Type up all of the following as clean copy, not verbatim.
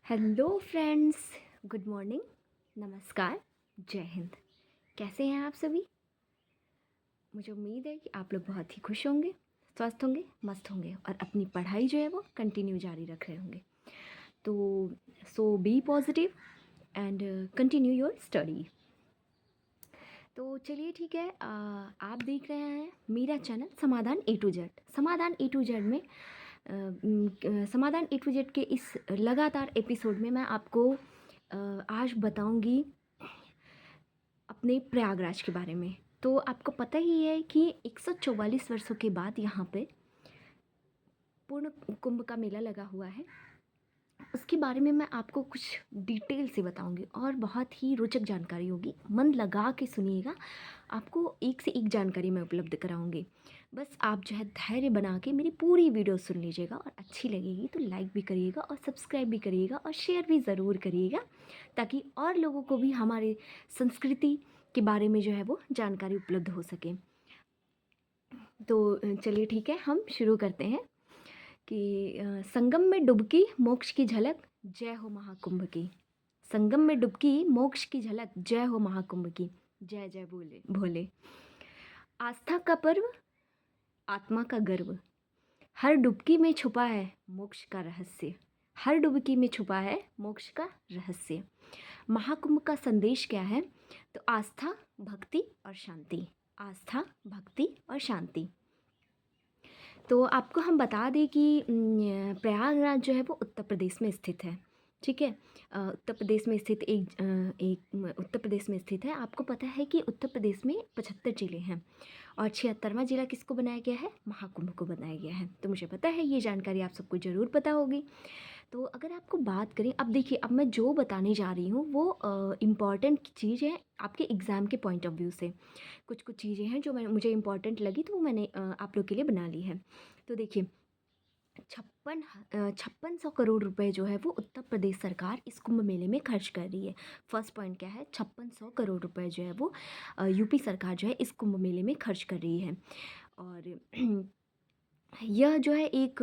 Hello friends, good morning, नमस्कार, जय हिंद। कैसे हैं आप सभी? मुझे उम्मीद है कि आप लोग बहुत ही खुश होंगे, स्वस्थ होंगे, मस्त होंगे और अपनी पढ़ाई जो है वो कंटिन्यू जारी रख रहे होंगे। तो so be positive and continue your study. तो चलिए ठीक है, आप देख रहे हैं मेरा चैनल समाधान ए टू जेड। समाधान ए टू जेड में समाधान ए टू जेड के इस लगातार एपिसोड में मैं आपको आज बताऊंगी अपने प्रयागराज के बारे में। तो आपको पता ही है कि 144 वर्षों के बाद यहाँ पे पूर्ण कुंभ का मेला लगा हुआ है। उसके बारे में मैं आपको कुछ डिटेल से बताऊंगी और बहुत ही रोचक जानकारी होगी। मन लगा के सुनिएगा, आपको एक से एक जानकारी मैं उपलब्ध कराऊंगी। बस आप जो है धैर्य बना के मेरी पूरी वीडियो सुन लीजिएगा और अच्छी लगेगी तो लाइक भी करिएगा और सब्सक्राइब भी करिएगा और शेयर भी ज़रूर करिएगा, ताकि और लोगों को भी हमारे संस्कृति के बारे में जो है वो जानकारी उपलब्ध हो सके। तो चलिए ठीक है, हम शुरू करते हैं कि संगम में डुबकी मोक्ष की झलक, जय हो महाकुंभ की। संगम में डुबकी मोक्ष की झलक, जय हो महाकुंभ की। जय जय भोले भोले। आस्था का पर्व, आत्मा का गर्व, हर डुबकी में छुपा है मोक्ष का रहस्य। हर डुबकी में छुपा है मोक्ष का रहस्य। महाकुंभ का संदेश क्या है? तो आस्था, भक्ति और शांति। आस्था, भक्ति और शांति। तो आपको हम बता दें कि प्रयागराज जो है वो उत्तर प्रदेश में स्थित है। ठीक है, उत्तर प्रदेश में स्थित उत्तर प्रदेश में स्थित है। आपको पता है कि उत्तर प्रदेश में 75 जिले हैं और 76वां जिला किसको बनाया गया है? महाकुंभ को बनाया गया है। तो मुझे पता है ये जानकारी आप सबको ज़रूर पता होगी। तो अगर आपको बात करें, अब देखिए, अब मैं जो बताने जा रही हूँ वो इम्पॉर्टेंट चीज़ है आपके एग्ज़ाम के पॉइंट ऑफ व्यू से। कुछ कुछ चीज़ें हैं जो मुझे इम्पॉर्टेंट लगी, तो वो मैंने आप लोग के लिए बना ली है। तो देखिए, 5600 करोड़ रुपए जो है वो उत्तर प्रदेश सरकार इस कुंभ मेले में खर्च कर रही है। फर्स्ट पॉइंट क्या है? 5600 करोड़ रुपए जो है वो यूपी सरकार जो है इस कुंभ मेले में खर्च कर रही है। और यह जो है एक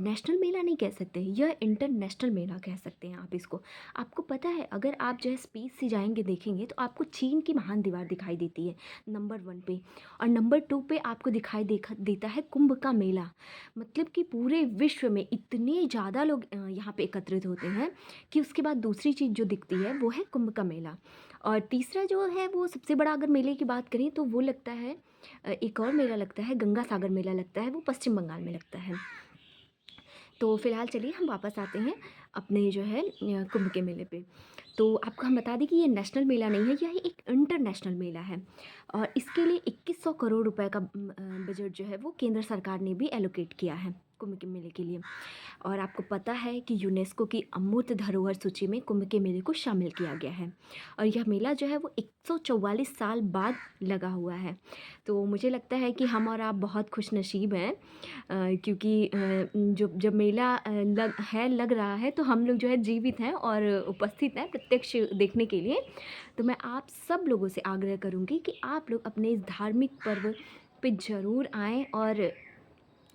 नेशनल मेला नहीं कह सकते, यह इंटरनेशनल मेला कह सकते हैं आप इसको। आपको पता है, अगर आप जो है स्पेस से जाएंगे देखेंगे तो आपको चीन की महान दीवार दिखाई देती है नंबर 1 पे, और नंबर 2 पे आपको दिखाई देता है कुंभ का मेला। मतलब कि पूरे विश्व में इतने ज़्यादा लोग यहाँ पे एकत्रित होते हैं कि उसके बाद दूसरी चीज़ जो दिखती है वो है कुंभ का मेला। और तीसरा जो है वो सबसे बड़ा, अगर मेले की बात करें तो वो लगता है, एक और मेला लगता है, गंगा सागर मेला लगता है, वो पश्चिम बंगाल में लगता है। तो फिलहाल चलिए हम वापस आते हैं अपने जो है कुंभ के मेले पे। तो आपको हम बता दें कि ये नेशनल मेला नहीं है, यह एक इंटरनेशनल मेला है और इसके लिए 2100 करोड़ रुपए का बजट जो है वो केंद्र सरकार ने भी एलोकेट किया है कुंभ के मेले के लिए। और आपको पता है कि यूनेस्को की अमूर्त धरोहर सूची में कुंभ के मेले को शामिल किया गया है और यह मेला जो है वो 144 साल बाद लगा हुआ है। तो मुझे लगता है कि हम और आप बहुत खुश नसीब हैं, क्योंकि जब मेला लग रहा है तो हम लोग जो है जीवित हैं और उपस्थित हैं प्रत्यक्ष देखने के लिए। तो मैं आप सब लोगों से आग्रह करूँगी कि आप लोग अपने इस धार्मिक पर्व पे ज़रूर आएँ और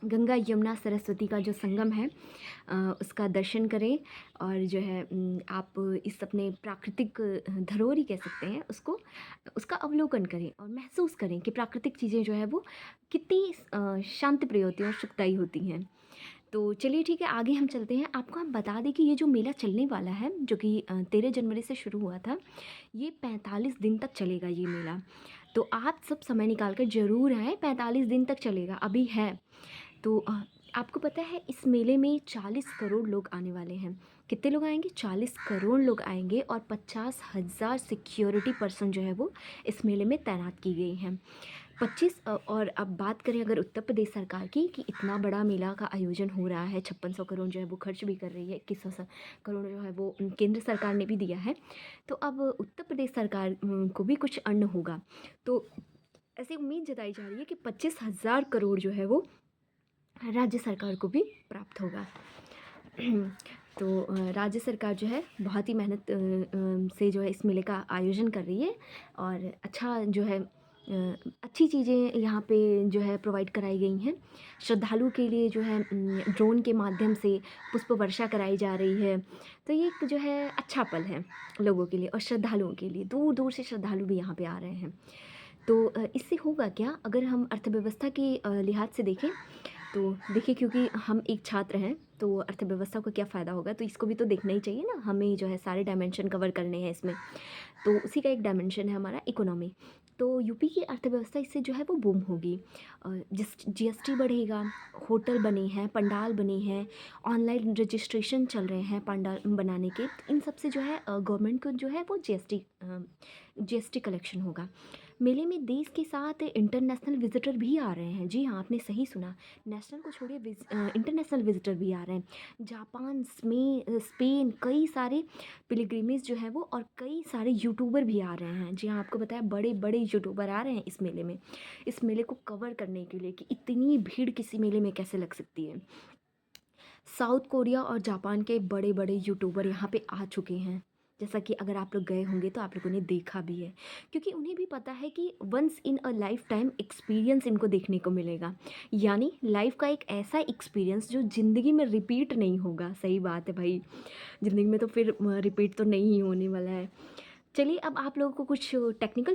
गंगा यमुना सरस्वती का जो संगम है उसका दर्शन करें और जो है आप इस अपने प्राकृतिक धरोहर ही कह सकते हैं उसको, उसका अवलोकन करें और महसूस करें कि प्राकृतिक चीज़ें जो है वो कितनी शांति प्रिय होती हैं और सुखदायी होती हैं। तो चलिए ठीक है, आगे हम चलते हैं। आपको हम बता दें कि ये जो मेला चलने वाला है, जो कि 13 जनवरी से शुरू हुआ था, ये 45 दिन तक चलेगा ये मेला। तो आप सब समय निकाल कर ज़रूर आएँ, 45 दिन तक चलेगा, अभी है। तो आपको पता है इस मेले में 40 करोड़ लोग आने वाले हैं। कितने लोग आएंगे? 40 करोड़ लोग आएंगे और 50,000 सिक्योरिटी पर्सन जो है वो इस मेले में तैनात की गई हैं। 25 और अब बात करें अगर उत्तर प्रदेश सरकार की, कि इतना बड़ा मेला का आयोजन हो रहा है, 5600 करोड़ जो है वो खर्च भी कर रही है, 2100 करोड़ जो है वो केंद्र सरकार ने भी दिया है। तो अब उत्तर प्रदेश सरकार को भी कुछ अन्न होगा। तो ऐसी उम्मीद जताई जा रही है कि 25,000 करोड़ जो है वो राज्य सरकार को भी प्राप्त होगा। तो राज्य सरकार जो है बहुत ही मेहनत से जो है इस मेले का आयोजन कर रही है और अच्छा जो है अच्छी चीज़ें यहाँ पे जो है प्रोवाइड कराई गई हैं। श्रद्धालु के लिए जो है ड्रोन के माध्यम से पुष्प वर्षा कराई जा रही है। तो ये एक जो है अच्छा पल है लोगों के लिए और श्रद्धालुओं के लिए। दूर-दूर से श्रद्धालु भी यहाँ पे आ रहे हैं। तो इससे होगा क्या, अगर हम अर्थव्यवस्था के लिहाज से देखें, तो देखिए, क्योंकि हम एक छात्र हैं, तो अर्थव्यवस्था को क्या फ़ायदा होगा, तो इसको भी तो देखना ही चाहिए ना, हमें जो है सारे डायमेंशन कवर करने हैं इसमें। तो उसी का एक डायमेंशन है हमारा इकोनॉमी। तो यूपी की अर्थव्यवस्था इससे जो है वो बूम होगी। जिस जीएसटी बढ़ेगा, होटल बने हैं, पंडाल बने हैं, ऑनलाइन रजिस्ट्रेशन चल रहे हैं पंडाल बनाने के, तो इन सब से जो है गवर्नमेंट को जो है वो जीएसटी कलेक्शन होगा। मेले में देश के साथ इंटरनेशनल विजिटर भी आ रहे हैं। जी हाँ, आपने सही सुना। नेशनल को छोड़िए, इंटरनेशनल विजिटर भी आ रहे हैं। जापान, स्पेन, कई सारे पिलग्रिमेज जो है वो, और कई सारे यूट्यूबर भी आ रहे हैं। जी हाँ, आपको बताया, बड़े बड़े यूट्यूबर आ रहे हैं इस मेले में, इस मेले को कवर करने के लिए कि इतनी भीड़ किसी मेले में कैसे लग सकती है। साउथ कोरिया और जापान के बड़े बड़े यूट्यूबर यहाँ पे आ चुके हैं। जैसा कि अगर आप लोग गए होंगे तो आप लोगों ने देखा भी है, क्योंकि उन्हें भी पता है कि once in a lifetime experience इनको देखने को मिलेगा। यानी लाइफ का एक ऐसा एक्सपीरियंस जो ज़िंदगी में रिपीट नहीं होगा। सही बात है भाई, ज़िंदगी में तो फिर रिपीट तो नहीं ही होने वाला है। चलिए, अब आप लोगों को कुछ टेक्निकल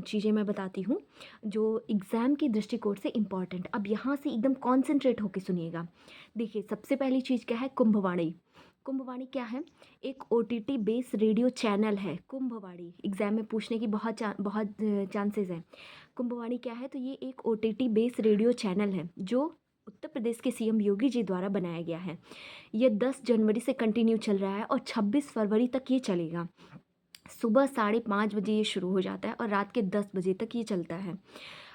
चीज़ें मैं बताती हूँ, जो एग्ज़ाम के दृष्टिकोण से इम्पॉर्टेंट। अब यहाँ से एकदम कॉन्सेंट्रेट होके सुनिएगा। देखिए, सबसे पहली चीज़ क्या है, कुंभवाणी। कुंभवाणी क्या है? एक ओटीटी बेस्ड रेडियो चैनल है कुंभवाणी। एग्ज़ाम में पूछने की बहुत चांसेस हैं। कुंभवाणी क्या है? तो ये एक ओटीटी बेस्ड रेडियो चैनल है जो उत्तर प्रदेश के सीएम योगी जी द्वारा बनाया गया है। ये 10 जनवरी से कंटिन्यू चल रहा है और 26 फरवरी तक ये चलेगा। सुबह 5:30 बजे ये शुरू हो जाता है और रात के 10 बजे तक ये चलता है।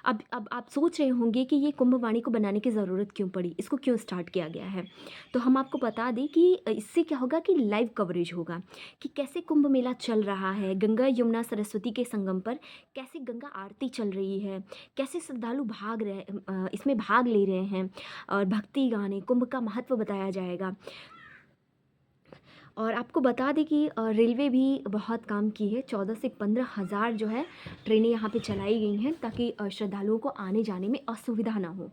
अब आप सोच रहे होंगे कि ये कुंभवाणी को बनाने की ज़रूरत क्यों पड़ी, इसको क्यों स्टार्ट किया गया है? तो हम आपको बता दें कि इससे क्या होगा कि लाइव कवरेज होगा कि कैसे कुंभ मेला चल रहा है, गंगा, यमुना, सरस्वती के संगम पर कैसे गंगा आरती चल रही है, कैसे श्रद्धालु इसमें भाग ले रहे हैं, और भक्ति गाने, कुंभ का महत्व बताया जाएगा। और आपको बता दें कि रेलवे भी बहुत काम की है। 14 से 15 हज़ार जो है ट्रेनें यहाँ पे चलाई गई हैं, ताकि श्रद्धालुओं को आने जाने में असुविधा ना हो,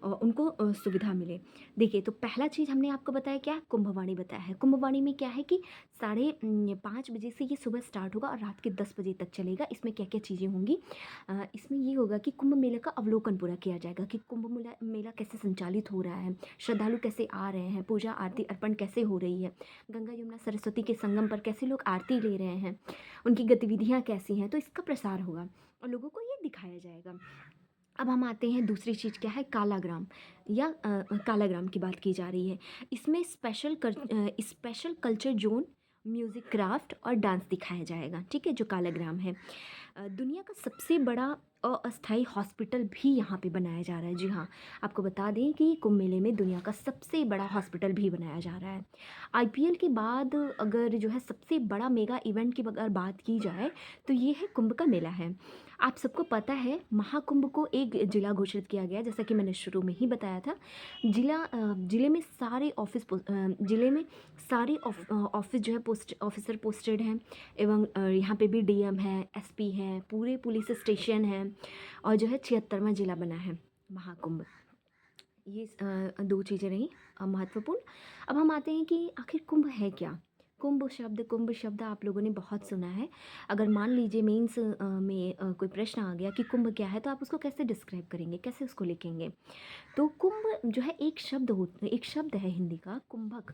उनको सुविधा मिले। देखिए, तो पहला चीज़ हमने आपको बताया क्या है, कुंभवाणी बताया है। कुंभवाणी में क्या है कि 5:30 बजे से ये सुबह स्टार्ट होगा और रात के 10 बजे तक चलेगा। इसमें क्या क्या चीज़ें होंगी, इसमें ये होगा कि कुंभ मेले का अवलोकन पूरा किया जाएगा कि कुंभ मेला मेला कैसे संचालित हो रहा है, श्रद्धालु कैसे आ रहे हैं, पूजा आरती अर्पण कैसे हो रही है, गंगा, यमुना, सरस्वती के संगम पर कैसे लोग आरती ले रहे हैं, उनकी गतिविधियाँ कैसी हैं, तो इसका प्रसार होगा और लोगों को ये दिखाया जाएगा। अब हम आते हैं, दूसरी चीज़ क्या है, कालाग्राम, या कालाग्राम की बात की जा रही है। इसमें special culture zone, music, craft और डांस दिखाया जाएगा, ठीक है, जो कालाग्राम है। दुनिया का सबसे बड़ा अस्थाई हॉस्पिटल भी यहाँ पे बनाया जा रहा है। जी हाँ, आपको बता दें कि कुंभ मेले में दुनिया का सबसे बड़ा हॉस्पिटल भी बनाया जा रहा है। आईपीएल के बाद अगर जो है सबसे बड़ा मेगा इवेंट की अगर बात की जाए, तो ये है कुंभ का मेला है। आप सबको पता है, महाकुंभ को एक ज़िला घोषित किया गया, जैसा कि मैंने शुरू में ही बताया था। ज़िले में सारे ऑफिस जो है ऑफिसर पोस्टेड हैं, एवं यहाँ पे भी डीएम है, एसपी हैं, पूरे पुलिस स्टेशन हैं, और जो है 76वां ज़िला बना है महाकुंभ। ये दो चीज़ें रहीं महत्वपूर्ण। अब हम आते हैं कि आखिर कुंभ है क्या? कुंभ शब्द आप लोगों ने बहुत सुना है। अगर मान लीजिए मेंस में कोई प्रश्न आ गया कि कुंभ क्या है, तो आप उसको कैसे डिस्क्राइब करेंगे, कैसे उसको लिखेंगे? तो कुंभ जो है एक शब्द है हिंदी का, कुंभक।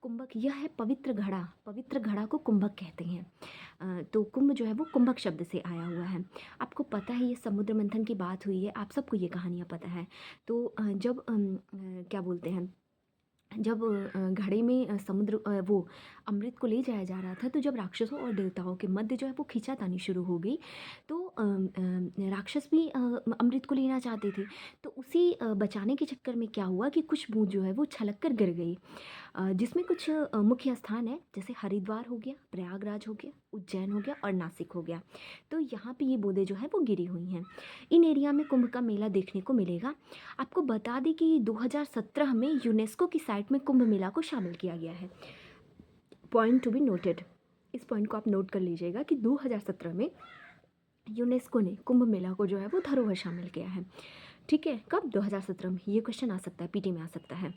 कुंभक यह है पवित्र घड़ा को कुंभक कहते हैं। तो कुंभ जो है वो कुंभक शब्द से आया हुआ है। आपको पता है, ये समुद्र मंथन की बात हुई है, आप सबको ये कहानियाँ पता है। तो जब क्या बोलते हैं, जब घड़े में वो अमृत को ले जाया जा रहा था, तो जब राक्षसों और देवताओं के मध्य जो है वो खींचातानी शुरू हो गई, तो राक्षस भी अमृत को लेना चाहते थे। तो उसी बचाने के चक्कर में क्या हुआ कि कुछ बूंद जो है वो छलक कर गिर गई, जिसमें कुछ मुख्य स्थान है, जैसे हरिद्वार हो गया, प्रयागराज हो गया, उज्जैन हो गया और नासिक हो गया। तो यहाँ पे ये बूंदें जो है वो गिरी हुई हैं। इन एरिया में कुंभ का मेला देखने को मिलेगा। आपको बता दें कि 2017 में यूनेस्को की साइट में कुंभ मेला को शामिल किया गया है। पॉइंट टू बी नोटेड, इस पॉइंट को आप नोट कर लीजिएगा कि 2017 में यूनेस्को ने कुंभ मेला को जो है वो धरोहर शामिल किया है। ठीक है, कब? 2017 में। ये क्वेश्चन आ सकता है, पीटी में आ सकता है।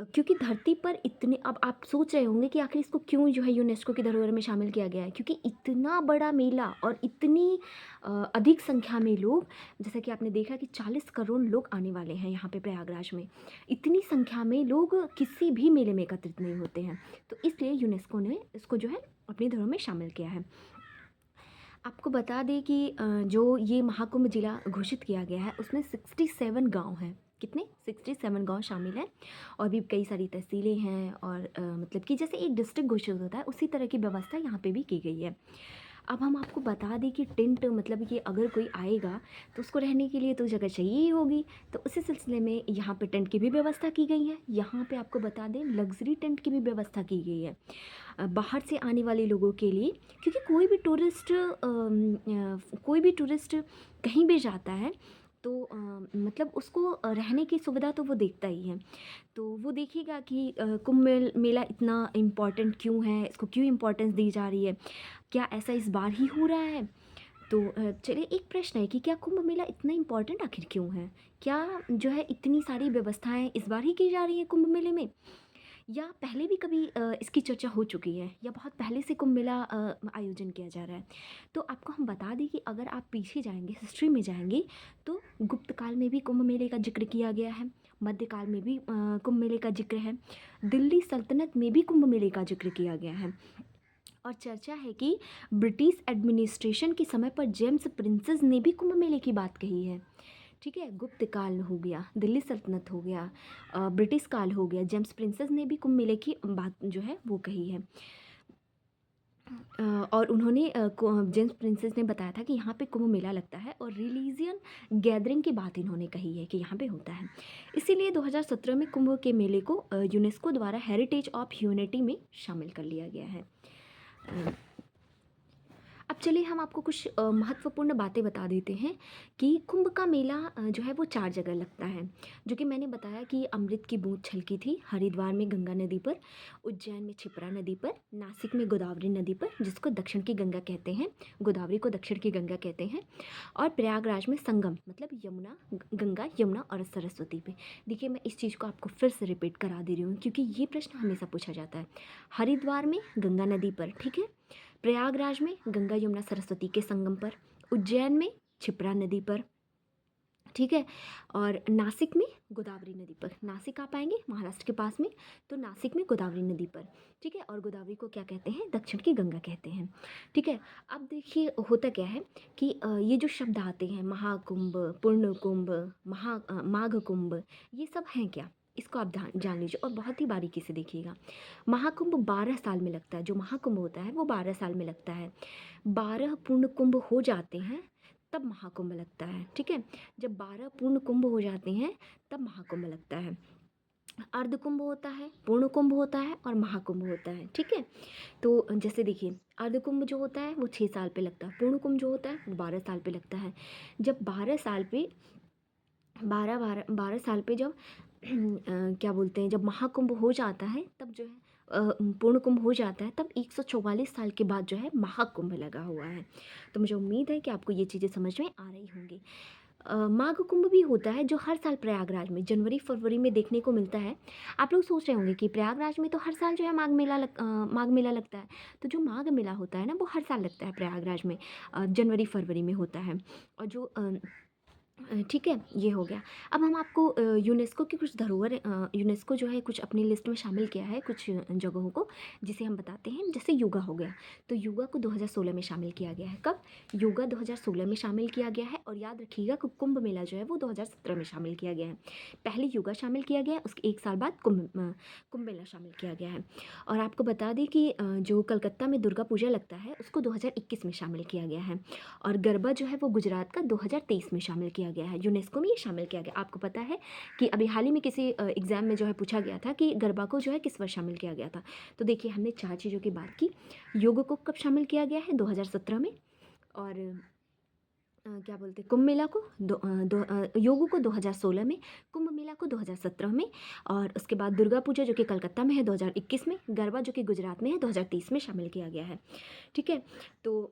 क्योंकि धरती पर इतने, अब आप सोच रहे होंगे कि आखिर इसको क्यों जो है यूनेस्को की धरोहर में शामिल किया गया है, क्योंकि इतना बड़ा मेला और इतनी अधिक संख्या में लोग, जैसा कि आपने देखा कि 40 करोड़ लोग आने वाले हैं यहाँ पे प्रयागराज में। इतनी संख्या में लोग किसी भी मेले में एकत्रित नहीं होते हैं, तो इसलिए यूनेस्को ने इसको जो है अपनी धरोहर में शामिल किया है। आपको बता दें कि जो ये महाकुंभ जिला घोषित किया गया है उसमें 67 गांव हैं। कितने? 67 गांव शामिल हैं, और भी कई सारी तहसीलें हैं, और मतलब कि जैसे एक डिस्ट्रिक्ट घोषित होता है उसी तरह की व्यवस्था यहाँ पे भी की गई है। अब हम आपको बता दें कि टेंट, मतलब कि अगर कोई आएगा तो उसको रहने के लिए तो जगह चाहिए ही होगी, तो उसी सिलसिले में यहाँ पे टेंट की भी व्यवस्था की गई है। यहाँ पे आपको बता दें लग्जरी टेंट की भी व्यवस्था की गई है बाहर से आने वाले लोगों के लिए, क्योंकि कोई भी टूरिस्ट कहीं भी जाता है तो मतलब उसको रहने की सुविधा तो वो देखता ही है, तो वो देखेगा कि मेला इतना इम्पोर्टेंट क्यों है, इसको क्यों इम्पोर्टेंस दी जा रही है, क्या ऐसा इस बार ही हो रहा है। तो चलिए, एक प्रश्न है कि क्या कुंभ मेला इतना इम्पोर्टेंट आखिर क्यों है? क्या जो है इतनी सारी व्यवस्थाएं इस बार ही की जा रही हैं कुंभ मेले में, या पहले भी कभी इसकी चर्चा हो चुकी है, या बहुत पहले से कुंभ मेला आयोजन किया जा रहा है? तो आपको हम बता दें कि अगर आप पीछे जाएंगे, हिस्ट्री में जाएंगे, तो गुप्त काल में भी कुंभ मेले का जिक्र किया गया है, मध्यकाल में भी कुंभ मेले का जिक्र है, दिल्ली सल्तनत में भी कुंभ मेले का जिक्र किया गया है, और चर्चा है कि ब्रिटिश एडमिनिस्ट्रेशन के समय पर जेम्स प्रिंसेस ने भी कुंभ मेले की बात कही है। ठीक है, गुप्त काल हो गया, दिल्ली सल्तनत हो गया, ब्रिटिश काल हो गया, जेम्स प्रिंसेस ने भी कुंभ मेले की बात जो है वो कही है। और उन्होंने जेम्स प्रिंसेस ने बताया था कि यहाँ पे कुंभ मेला लगता है, और रिलीजियन गैदरिंग की बात इन्होंने कही है कि यहाँ पे होता है। इसीलिए 2017 में कुंभ के मेले को यूनेस्को द्वारा हेरिटेज ऑफ ह्यूमैनिटी में शामिल कर लिया गया है। अब चलिए हम आपको कुछ महत्वपूर्ण बातें बता देते हैं कि कुंभ का मेला जो है वो 4 जगह लगता है, जो कि मैंने बताया कि अमृत की बूंद छलकी थी हरिद्वार में गंगा नदी पर, उज्जैन में क्षिप्रा नदी पर, नासिक में गोदावरी नदी पर जिसको दक्षिण की गंगा कहते हैं, गोदावरी को दक्षिण की गंगा कहते हैं, और प्रयागराज में संगम, मतलब यमुना, गंगा, यमुना और सरस्वती पे। देखिए, मैं इस चीज़ को आपको फिर से रिपीट करा दे रही हूँ क्योंकि ये प्रश्न हमेशा पूछा जाता है। हरिद्वार में गंगा नदी पर, ठीक है, प्रयागराज में गंगा यमुना सरस्वती के संगम पर, उज्जैन में क्षिप्रा नदी पर, ठीक है, और नासिक में गोदावरी नदी पर। नासिक आप आएंगे महाराष्ट्र के पास में, तो नासिक में गोदावरी नदी पर, ठीक है, और गोदावरी को क्या कहते हैं? दक्षिण की गंगा कहते हैं। ठीक है, अब देखिए होता क्या है कि ये जो शब्द आते हैं महाकुंभ, पूर्ण कुंभ, माघ कुंभ, ये सब हैं क्या? इसको आप जान लीजिए और बहुत ही बारीकी से देखिएगा। महाकुंभ 12 साल में लगता है, जो महाकुंभ होता है वो 12 साल में लगता है। 12 पूर्ण कुंभ हो जाते हैं तब महाकुंभ लगता है, ठीक है। जब 12 पूर्ण कुंभ हो जाते हैं तब महाकुंभ लगता है। अर्ध कुंभ होता है, पूर्ण कुंभ होता है और महाकुंभ होता है, ठीक है। तो जैसे देखिए, अर्ध कुंभ जो होता है वो 6 साल पे लगता है, पूर्ण कुंभ जो होता है वो 12 साल पे लगता है। जब 12 साल पे 12 साल पे जब क्या बोलते हैं, जब महाकुंभ हो जाता है तब जो है पूर्ण कुंभ हो जाता है, तब 144 साल के बाद जो है महाकुंभ लगा हुआ है। तो मुझे उम्मीद है कि आपको ये चीज़ें समझ में आ रही होंगी। माघ कुंभ भी होता है जो हर साल प्रयागराज में जनवरी फरवरी में देखने को मिलता है। आप लोग सोच रहे होंगे कि प्रयागराज में तो हर साल जो है माघ मेला लगता है, तो जो माघ मेला होता है ना वो हर साल लगता है प्रयागराज में, जनवरी फरवरी में होता है। और जो ठीक है, ये हो गया। अब हम आपको यूनेस्को की कुछ धरोहर, यूनेस्को जो है कुछ अपनी लिस्ट में शामिल किया है कुछ जगहों को, जिसे हम बताते हैं। जैसे योगा हो गया, तो योगा को 2016 में शामिल किया गया है। कब? योगा 2016 में शामिल किया गया है, और याद रखिएगा कि कुंभ मेला जो है वो 2017 में शामिल किया गया है। पहले योगा शामिल किया गया है, उसके 1 साल बाद कुंभ मेला शामिल किया गया है। और आपको बता दें कि जो कलकत्ता में दुर्गा पूजा लगता है उसको 2021 में शामिल किया गया है, और गरबा जो है वो गुजरात का 2023 में शामिल किया गया है। यूनेस्को में ये शामिल किया गया। आपको पता है कि अभी हाल ही में किसी एग्ज़ाम में जो है पूछा गया था कि गरबा को जो है किस वर्ष शामिल किया गया था। तो देखिए, हमने 4 चीज़ों की बात की। योग को कब शामिल किया गया है? 2017 में। और क्या बोलते हैं, कुंभ मेला को योग को 2016 में, कुंभ मेला को 2017 में, और उसके बाद दुर्गा पूजा जो कि कलकत्ता में है 2021 में, गरबा जो कि गुजरात में है 2023 में शामिल किया गया है। ठीक है, तो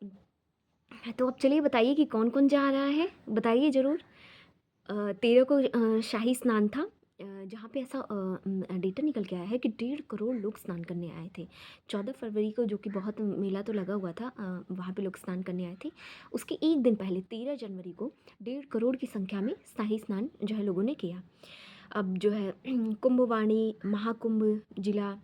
तो अब चलिए बताइए कि कौन-कौन जा रहा है? बताइए ज़रूर। 13 को शाही स्नान था, जहाँ पे ऐसा डेटा निकल के आया है कि 1.5 करोड़ लोग स्नान करने आए थे। 14 फरवरी को, जो कि बहुत मेला तो लगा हुआ था, वहाँ पे लोग स्नान करने आए थे। उसके 1 दिन पहले 13 जनवरी को 1.5 करोड़ की संख्या में शाही स्नान जो है लोगों ने किया। अब जो है कुंभवाणी, महाकुंभ जिला,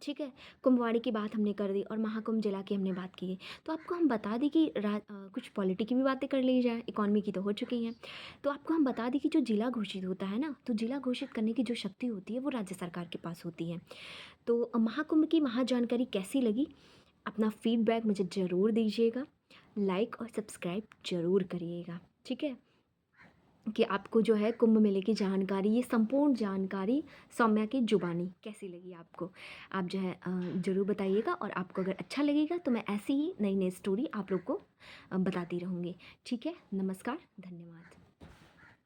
ठीक है, कुंभवाणी की बात हमने कर दी और महाकुंभ जिला की हमने बात की है। तो आपको हम बता दें कि कुछ पॉलिटी की भी बातें कर ली जाए, इकॉनमी की तो हो चुकी हैं। तो आपको हम बता दें कि जो जिला घोषित होता है ना, तो जिला घोषित करने की जो शक्ति होती है वो राज्य सरकार के पास होती है। तो महाकुंभ की महा जानकारी कैसी लगी? अपना फीडबैक मुझे ज़रूर दीजिएगा, लाइक और सब्सक्राइब ज़रूर करिएगा, ठीक है? कि आपको जो है कुंभ मेले की जानकारी, ये संपूर्ण जानकारी सौम्या की ज़ुबानी कैसी लगी आपको? आप जो है ज़रूर बताइएगा, और आपको अगर अच्छा लगेगा तो मैं ऐसी ही नई-नई स्टोरी आप लोग को बताती रहूँगी। ठीक है? नमस्कार, धन्यवाद।